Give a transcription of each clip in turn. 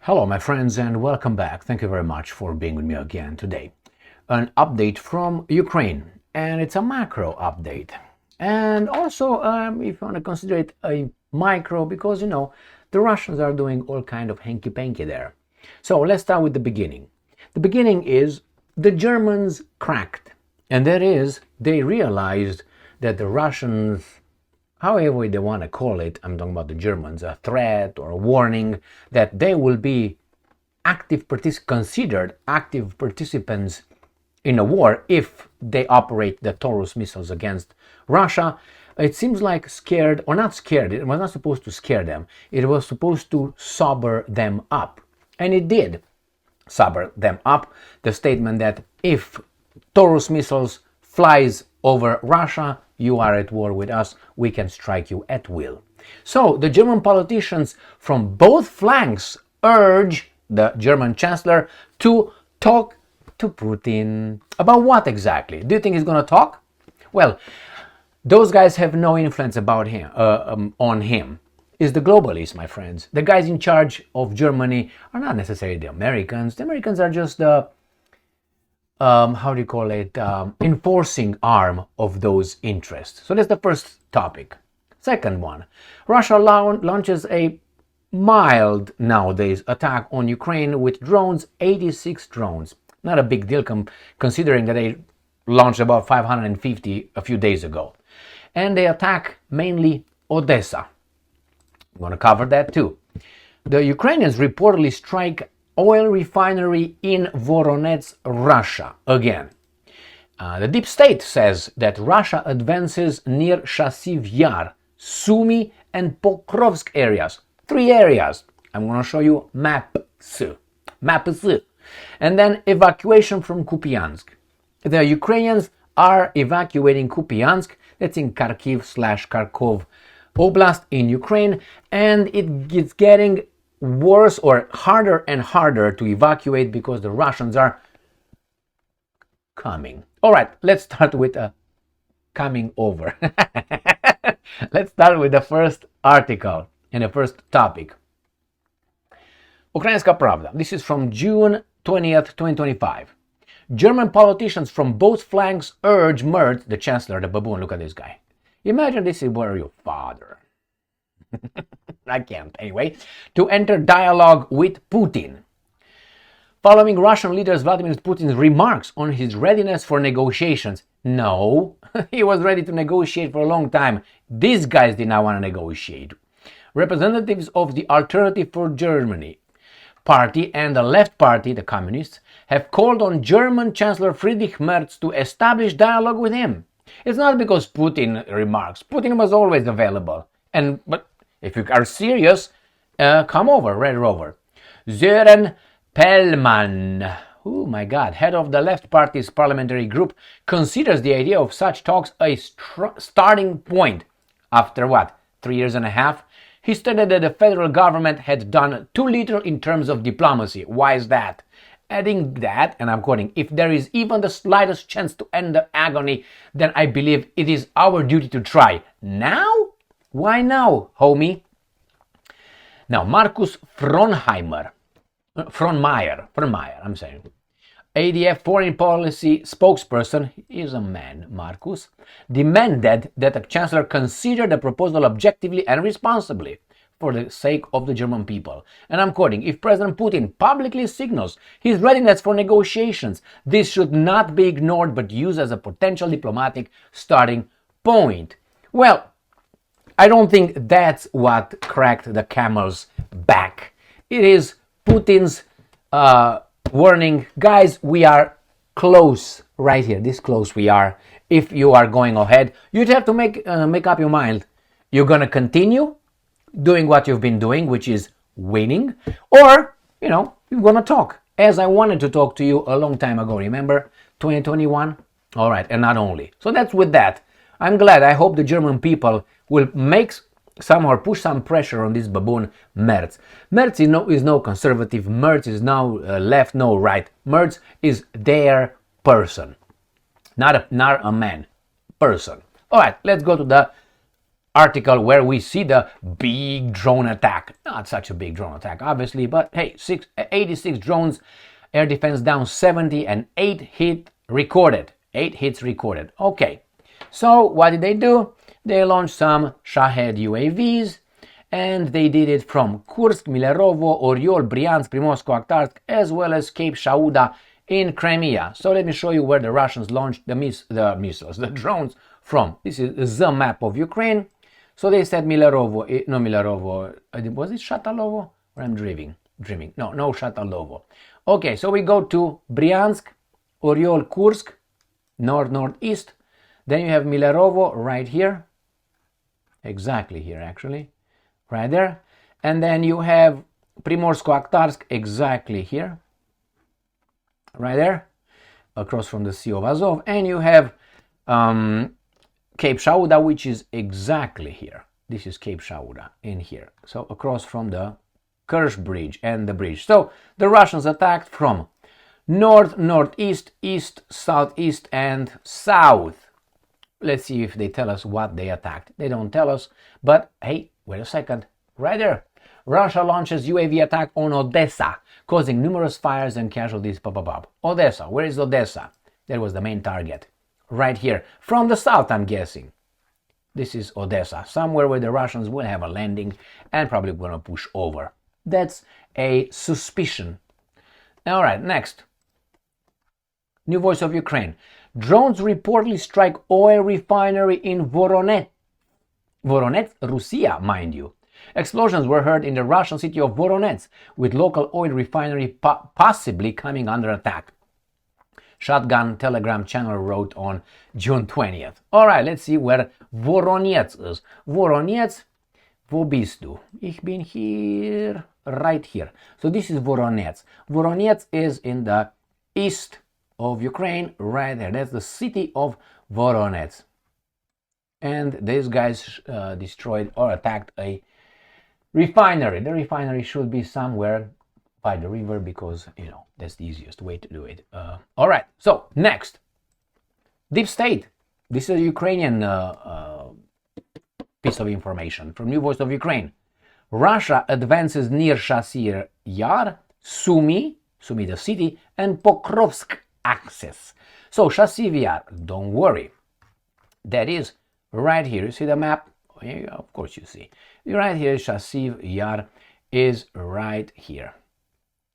Hello, my friends, and welcome back. Thank you very much for being with me again today. An update from Ukraine, and it's a macro update. And also, if you want to consider it a micro, because, the Russians are doing all kind of hanky-panky there. So let's start with the beginning. The beginning is the Germans cracked, and that is, they realized that the Russians, however they want to call it, I'm talking about the Germans, a threat or a warning that they will be considered active participants in a war if they operate the Taurus missiles against Russia. It seems like scared, or not scared, it was not supposed to scare them, it was supposed to sober them up. And it did sober them up. The statement that if Taurus missiles flies over Russia, you are at war with us, we can strike you at will. So the German politicians from both flanks urge the German Chancellor to talk to Putin. About what exactly? Do you think he's going to talk? Well, those guys have no influence about him, on him. It's the globalists, my friends. The guys in charge of Germany are not necessarily the Americans. The Americans are just the enforcing arm of those interests. So that's the first topic. Second one, Russia launches a mild nowadays attack on Ukraine with drones, 86 drones. Not a big deal considering that they launched about 550 a few days ago. And they attack mainly Odesa. I'm going to cover that too. The Ukrainians reportedly strike oil refinery in Voronezh, Russia, again. The DeepState says that Russia advances near Chasiv Yar, Sumy and Pokrovsk areas. 3 areas. I'm going to show you maps. And then evacuation from Kupiansk. The Ukrainians are evacuating Kupiansk. That's in Kharkiv/Kharkov Oblast in Ukraine. And it's getting worse or harder and harder to evacuate because the Russians are coming. All right, let's start with coming over. Let's start with the first article and the first topic. Ukrainska Pravda. This is from June 20th, 2025. German politicians from both flanks urge Merz, the chancellor, the baboon, look at this guy. Imagine this is where your father. I can't, anyway, to enter dialogue with Putin. Following Russian leader Vladimir Putin's remarks on his readiness for negotiations. No, he was ready to negotiate for a long time. These guys did not want to negotiate. Representatives of the Alternative for Germany party and the Left Party, the Communists, have called on German Chancellor Friedrich Merz to establish dialogue with him. It's not because Putin remarks. Putin was always available. But if you are serious, come over, Red Rover. Sören Pellmann, oh my God, head of the Left Party's parliamentary group, considers the idea of such talks a starting point. After 3 years and a half? He stated that the federal government had done too little in terms of diplomacy. Why is that? Adding that, and I'm quoting, if there is even the slightest chance to end the agony, then I believe it is our duty to try. Now? Why now, homie? Now, Markus Fronmeyer, I'm saying, ADF foreign policy spokesperson, he is a man, Markus, demanded that the chancellor consider the proposal objectively and responsibly for the sake of the German people. And I'm quoting, if President Putin publicly signals his readiness for negotiations, this should not be ignored but used as a potential diplomatic starting point. Well, I don't think that's what cracked the camel's back. It is Putin's warning, guys, we are close right here, this close we are. If you are going ahead, you'd have to make up your mind. You're going to continue doing what you've been doing, which is winning, or, you're going to talk, as I wanted to talk to you a long time ago. Remember 2021? All right, and not only. So that's with that. I'm glad. I hope the German people will make some or push some pressure on this baboon Merz. Merz is no conservative. Merz is no left, no right. Merz is their person, not a man, person. All right, let's go to the article where we see the big drone attack. Not such a big drone attack, obviously, but hey, 86 drones, air defense down 70, and 8 hits recorded. 8 hits recorded. Okay, so what did they do? They launched some Shahed UAVs, and they did it from Kursk, Milerovo, Oriol, Bryansk, Primorsko-Akhtarsk, as well as Cape Shauda in Crimea. So let me show you where the Russians launched the drones from. This is the map of Ukraine. So they said Milerovo, no Milerovo, was it Shatalovo? Or I'm dreaming. No Shatalovo. Okay, so we go to Bryansk, Oriol, Kursk, northeast. Then you have Milerovo right here. Exactly here, actually. Right there. And then you have Primorsko-Akhtarsk exactly here. Right there. Across from the Sea of Azov. And you have Cape Shauda, which is exactly here. This is Cape Shauda in here. So across from the Kerch Bridge and the bridge. So the Russians attacked from north, northeast, east, southeast, and south. Let's see if they tell us what they attacked. They don't tell us, but hey, wait a second. Right there. Russia launches UAV attack on Odesa, causing numerous fires and casualties. Odesa. Where is Odesa? That was the main target. Right here. From the south, I'm guessing. This is Odesa. Somewhere where the Russians will have a landing and probably going to push over. That's a suspicion. All right, next. New Voice of Ukraine. Drones reportedly strike oil refinery in Voronezh. Voronezh, Russia, mind you. Explosions were heard in the Russian city of Voronezh, with local oil refinery possibly coming under attack. Shotgun Telegram channel wrote on June 20th. Alright, let's see where Voronezh is. Voronezh, wo bist du? Ich bin here, right here. So this is Voronezh. Voronezh is in the east of Ukraine, right there. That's the city of Voronezh. And these guys destroyed or attacked a refinery. The refinery should be somewhere by the river because, you know, that's the easiest way to do it. All right, so next. DeepState. This is a Ukrainian piece of information from New Voice of Ukraine. Russia advances near Chasiv Yar, Sumy the city, and Pokrovsk access. So Chasiv Yar, don't worry. That is right here. You see the map? Yeah, of course you see. Right here, Chasiv Yar is right here.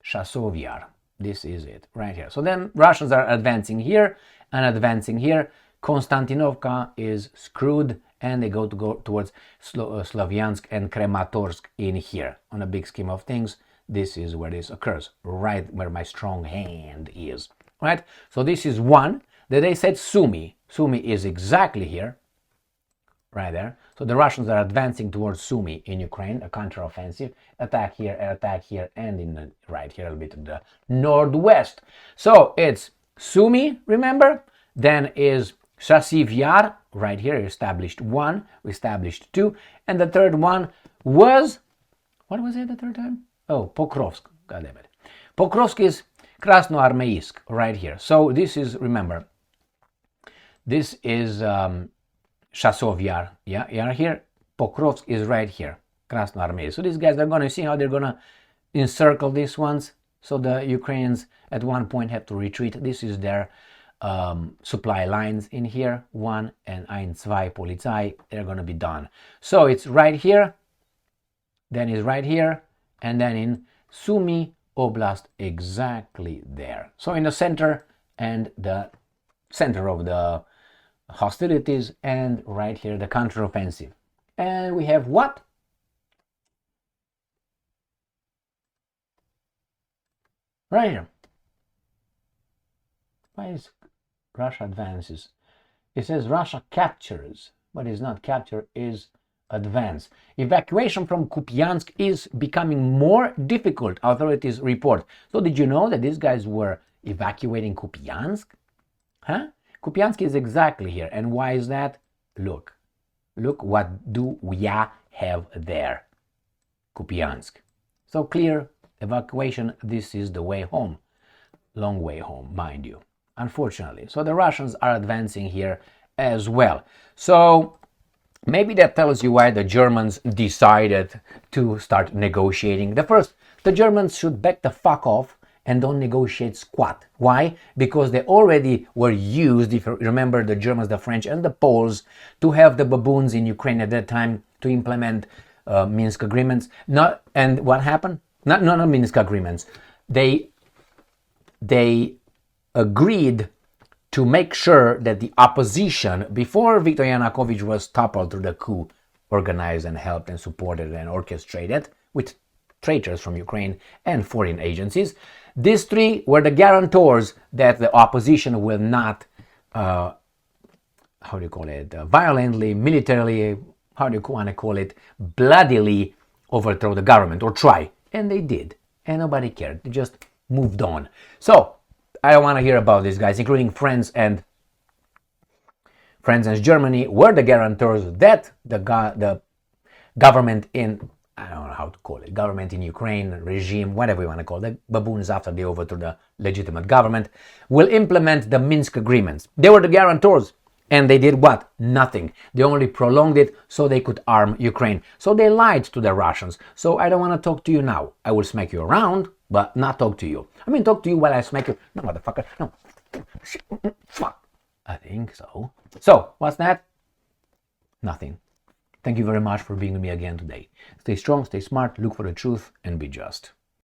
Chasiv Yar. This is it, right here. So then Russians are advancing here and advancing here. Konstantinovka is screwed and they go towards Slavyansk and Krematorsk in here. On a big scheme of things, this is where this occurs, right where my strong hand is. Right? So this is one. Then they said Sumy. Sumy is exactly here. Right there. So the Russians are advancing towards Sumy in Ukraine, a counteroffensive. Attack here, and in the right here, a little bit to the northwest. So it's Sumy, remember? Then is Chasiv Yar, right here, established 1, we established 2. And the third one was, what was it the third time? Oh, Pokrovsk, god damn it. Pokrovsk is Krasnoarmeysk, right here. So this is, remember, this is Chasiv Yar, Yar here. Pokrovsk is right here, Krasnoarmeysk. So these guys are going to see how they're going to encircle these ones. So the Ukrainians at one point have to retreat. This is their supply lines in here. 1 and 2 Polizei. They're going to be done. So it's right here, then it's right here, and then in Sumy Oblast, exactly there. So in the center and the center of the hostilities, and right here the counteroffensive. And we have what? Right here. Why is Russia advances? It says Russia captures, but it's not capture, is advance. Evacuation from Kupiansk is becoming more difficult, authorities report. So did you know that these guys were evacuating Kupiansk? Huh? Kupiansk is exactly here. And why is that? Look what do we have there. Kupiansk. So clear evacuation, this is the way home. Long way home, mind you. Unfortunately. So the Russians are advancing here as well. So Maybe that tells you why the Germans decided to start negotiating. The Germans should back the fuck off and don't negotiate squat. Why? Because they already were used, if you remember, the Germans, the French, and the Poles, to have the baboons in Ukraine at that time to implement Minsk agreements. And what happened? Not Minsk agreements. They agreed to make sure that the opposition, before Viktor Yanukovych was toppled through the coup, organized and helped and supported and orchestrated with traitors from Ukraine and foreign agencies, these three were the guarantors that the opposition will not, violently, militarily, how do you want to call it, bloodily overthrow the government or try. And they did. And nobody cared. They just moved on. So, I don't want to hear about these guys, including France and Germany were the guarantors that the government in, I don't know how to call it, government in Ukraine, regime, whatever you want to call it, the baboons after they overthrew the legitimate government, will implement the Minsk agreements. They were the guarantors. And they did what? Nothing. They only prolonged it so they could arm Ukraine. So they lied to the Russians. So I don't want to talk to you now. I will smack you around, but not talk to you. I mean, talk to you while I smack you. No, motherfucker. No. Fuck. I think so. So, what's that? Nothing. Thank you very much for being with me again today. Stay strong, stay smart, look for the truth, and be just.